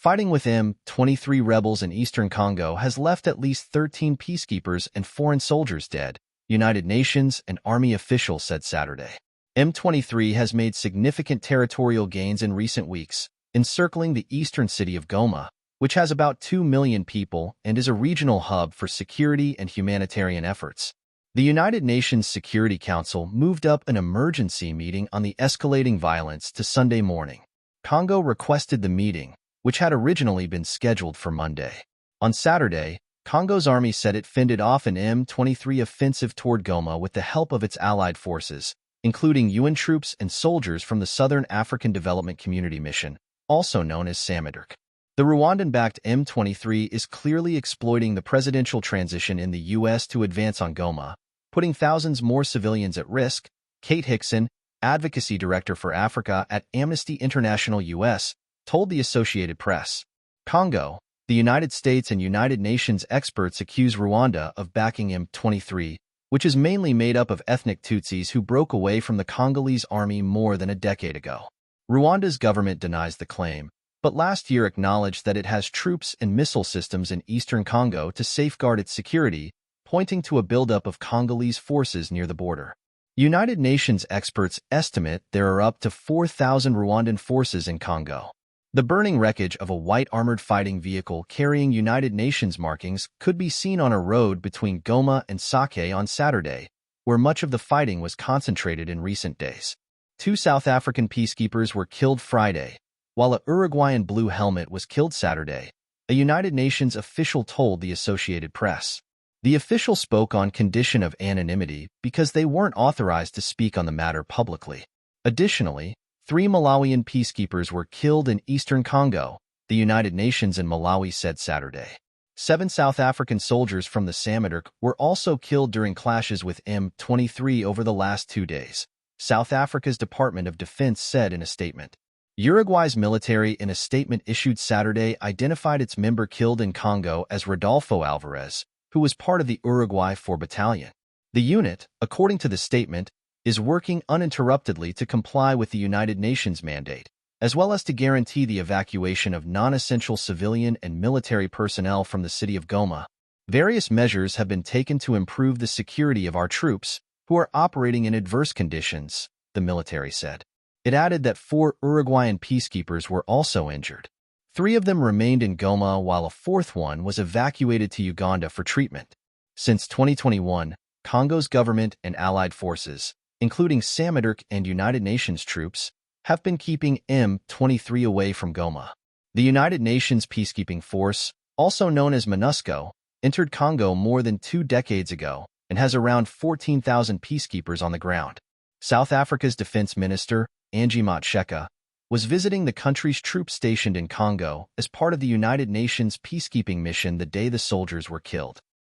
Fighting with M23 rebels in eastern Congo has left at least 13 peacekeepers and foreign soldiers dead, United Nations and Army officials said Saturday. M23 has made significant territorial gains in recent weeks, encircling the eastern city of Goma, which has about 2 million people and is a regional hub for security and humanitarian efforts. The United Nations Security Council moved up an emergency meeting on the escalating violence to Sunday morning. Congo requested the meeting, which had originally been scheduled for Monday. On Saturday, Congo's army said it fended off an M23 offensive toward Goma with the help of its allied forces, including UN troops and soldiers from the Southern African Development Community Mission, also known as SAMIDRC. The Rwandan-backed M23 is clearly exploiting the presidential transition in the U.S. to advance on Goma, putting thousands more civilians at risk, Kate Hickson, Advocacy Director for Africa at Amnesty International U.S., told the Associated Press. Congo, the United States and United Nations experts accuse Rwanda of backing M23, which is mainly made up of ethnic Tutsis who broke away from the Congolese army more than a decade ago. Rwanda's government denies the claim, but last year acknowledged that it has troops and missile systems in eastern Congo to safeguard its security, pointing to a buildup of Congolese forces near the border. United Nations experts estimate there are up to 4,000 Rwandan forces in Congo. The burning wreckage of a white armored fighting vehicle carrying United Nations markings could be seen on a road between Goma and Sake on Saturday, where much of the fighting was concentrated in recent days. 2 South African peacekeepers were killed Friday, while a Uruguayan blue helmet was killed Saturday, a United Nations official told the Associated Press. The official spoke on condition of anonymity because they weren't authorized to speak on the matter publicly. Additionally, 3 Malawian peacekeepers were killed in eastern Congo, the United Nations and Malawi said Saturday. 7 South African soldiers from the SAMIDRC were also killed during clashes with M23 over the last 2 days, South Africa's Department of Defense said in a statement. Uruguay's military, in a statement issued Saturday, identified its member killed in Congo as Rodolfo Alvarez, who was part of the Uruguay 4 Battalion. The unit, according to the statement, is working uninterruptedly to comply with the United Nations mandate, as well as to guarantee the evacuation of non-essential civilian and military personnel from the city of Goma. Various measures have been taken to improve the security of our troops, who are operating in adverse conditions, the military said. It added that 4 Uruguayan peacekeepers were also injured. 3 of them remained in Goma while a 4th one was evacuated to Uganda for treatment. Since 2021, Congo's government and allied forces, including SAMIDRC and United Nations troops, have been keeping M23 away from Goma. The United Nations Peacekeeping Force, also known as MONUSCO, entered Congo more than 2 decades ago and has around 14,000 peacekeepers on the ground. South Africa's Defense Minister, Angie Motshekga, was visiting the country's troops stationed in Congo as part of the United Nations peacekeeping mission the day the soldiers were killed.